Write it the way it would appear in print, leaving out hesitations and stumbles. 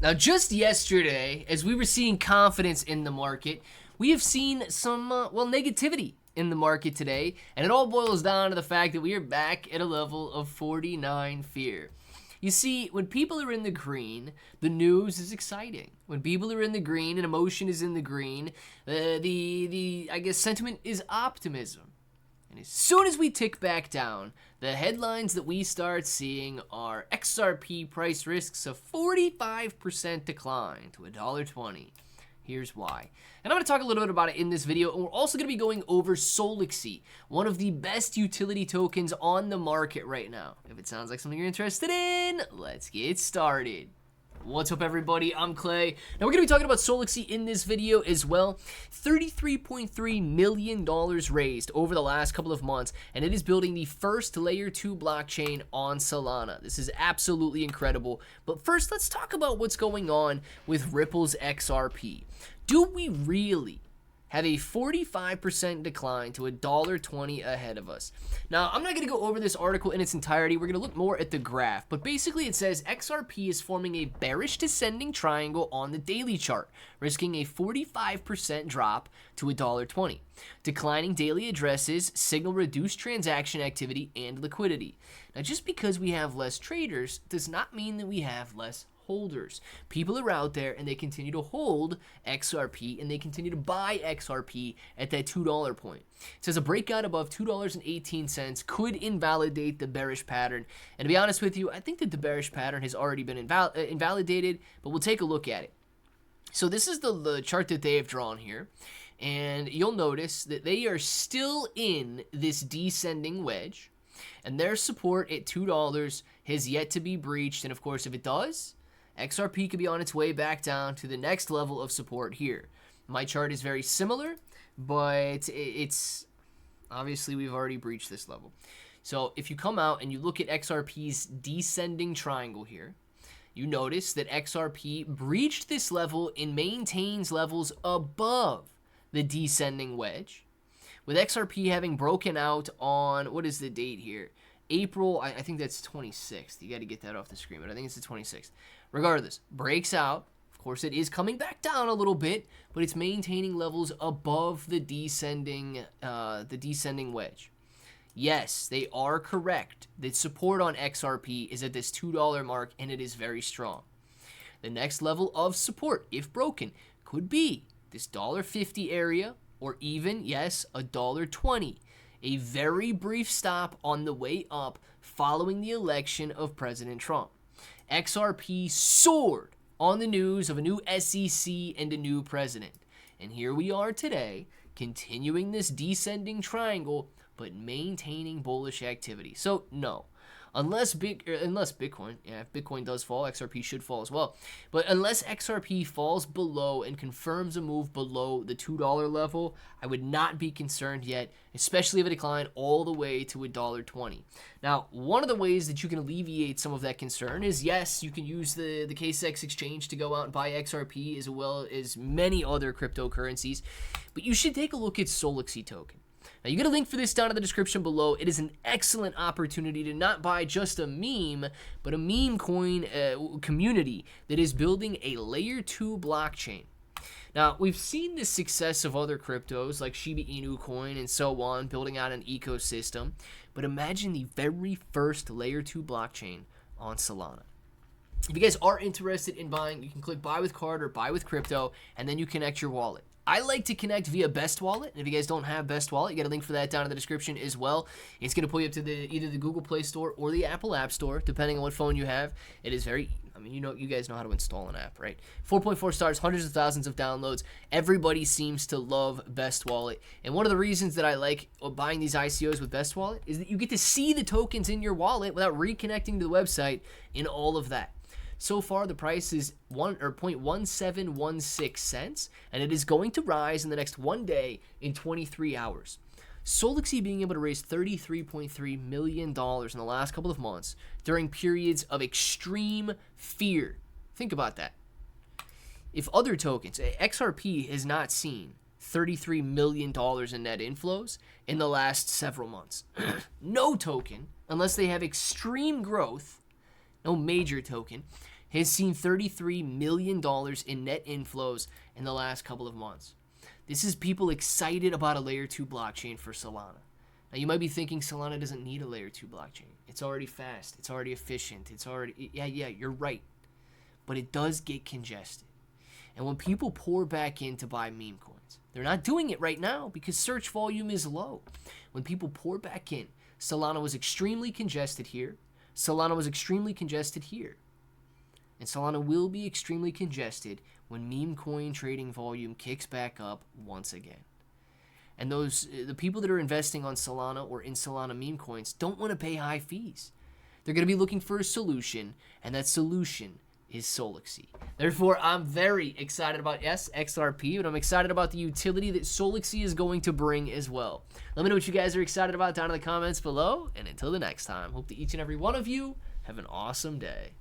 Now, just yesterday, as we were seeing confidence in the market, we have seen some, negativity in the market today, and it all boils down to the fact that we are back at a level of 49 fear. You see, when people are in the green, the news is exciting. When people are in the green and emotion is in the green, I guess sentiment is optimism. And as soon as we tick back down, the headlines that we start seeing are XRP price risks of 45% decline to $1.20. Here's why. And I'm going to talk a little bit about it in this video, and we're also going to be going over Sollexy, one of the best utility tokens on the market right now. If it sounds like something you're interested in, let's get started. What's up, everybody? I'm Clay. Now, we're going to be talking about Sollexy in this video as well. $33.3 million raised over the last couple of months, and it is building the first Layer 2 blockchain on Solana. This is absolutely incredible. But first, let's talk about what's going on with Ripple's XRP. Do we really have a 45% decline to $1.20 ahead of us? Now, I'm not going to go over this article in its entirety. We're going to look more at the graph. But basically, it says XRP is forming a bearish descending triangle on the daily chart, risking a 45% drop to $1.20. Declining daily addresses signal reduced transaction activity and liquidity. Now, just because we have less traders does not mean that we have less holders. People are out there and they continue to hold XRP and they continue to buy XRP at that $2 point. It says a breakout above $2.18 could invalidate the bearish pattern. And to be honest with you, I think that the bearish pattern has already been invalidated, but we'll take a look at it. So this is the chart that they have drawn here. And you'll notice that they are still in this descending wedge. And their support at $2 has yet to be breached. And of course, if it does, XRP could be on its way back down to the next level of support here. My chart is very similar, but it's obviously we've already breached this level. So if you come out and you look at XRP's descending triangle here, you notice that XRP breached this level and maintains levels above the descending wedge, with XRP having broken out on, what is the date here? April, I think that's 26th. You got to get that off the screen, but I think it's the 26th. Regardless, breaks out. Of course, it is coming back down a little bit, but it's maintaining levels above the descending wedge. Yes, they are correct that support on XRP is at this $2 mark, and it is very strong. The next level of support, if broken, could be this $1.50 area, or even, yes, $1.20. A very brief stop on the way up following the election of President Trump. XRP soared on the news of a new SEC and a new president. And here we are today, continuing this descending triangle, but maintaining bullish activity. So, no. Unless Bitcoin, if Bitcoin does fall, XRP should fall as well. But unless XRP falls below and confirms a move below the $2 level, I would not be concerned yet, especially if it declined all the way to $1.20. Now, one of the ways that you can alleviate some of that concern is, yes, you can use the KSX exchange to go out and buy XRP as well as many other cryptocurrencies, but you should take a look at Solaxy Token. Now, you get a link for this down in the description below. It is an excellent opportunity to not buy just a meme, but a meme coin community that is building a Layer 2 blockchain. Now, we've seen the success of other cryptos like SHIB Inu coin and so on, building out an ecosystem. But imagine the very first Layer 2 blockchain on Solana. If you guys are interested in buying, you can click buy with card or buy with crypto, and then you connect your wallet. I like to connect via Best Wallet, and if you guys don't have Best Wallet, you get a link for that down in the description as well. It's going to pull you up to either the Google Play Store or the Apple App Store, depending on what phone you have. It is very, you guys know how to install an app, right? 4.4 stars, hundreds of thousands of downloads. Everybody seems to love Best Wallet, and one of the reasons that I like buying these ICOs with Best Wallet is that you get to see the tokens in your wallet without reconnecting to the website and all of that. So far, the price is 0.1716 cents, and it is going to rise in the next one day in 23 hours. Sollexy being able to raise $33.3 million in the last couple of months during periods of extreme fear. Think about that. If other tokens, XRP has not seen $33 million in net inflows in the last several months. No token, unless they have extreme growth, no major token, has seen $33 million in net inflows in the last couple of months. This is people excited about a layer 2 blockchain for Solana. Now you might be thinking Solana doesn't need a layer 2 blockchain. It's already fast, it's already efficient, it's already, yeah, you're right. But it does get congested. And when people pour back in to buy meme coins, they're not doing it right now because search volume is low. When people pour back in, Solana was extremely congested here. Solana was extremely congested here. And Solana will be extremely congested when meme coin trading volume kicks back up once again. And the people that are investing on Solana or in Solana meme coins don't want to pay high fees. They're going to be looking for a solution, and that solution is Sollexy. Therefore, I'm very excited about XRP, but I'm excited about the utility that Sollexy is going to bring as well. Let me know what you guys are excited about down in the comments below, and until the next time, hope that each and every one of you have an awesome day.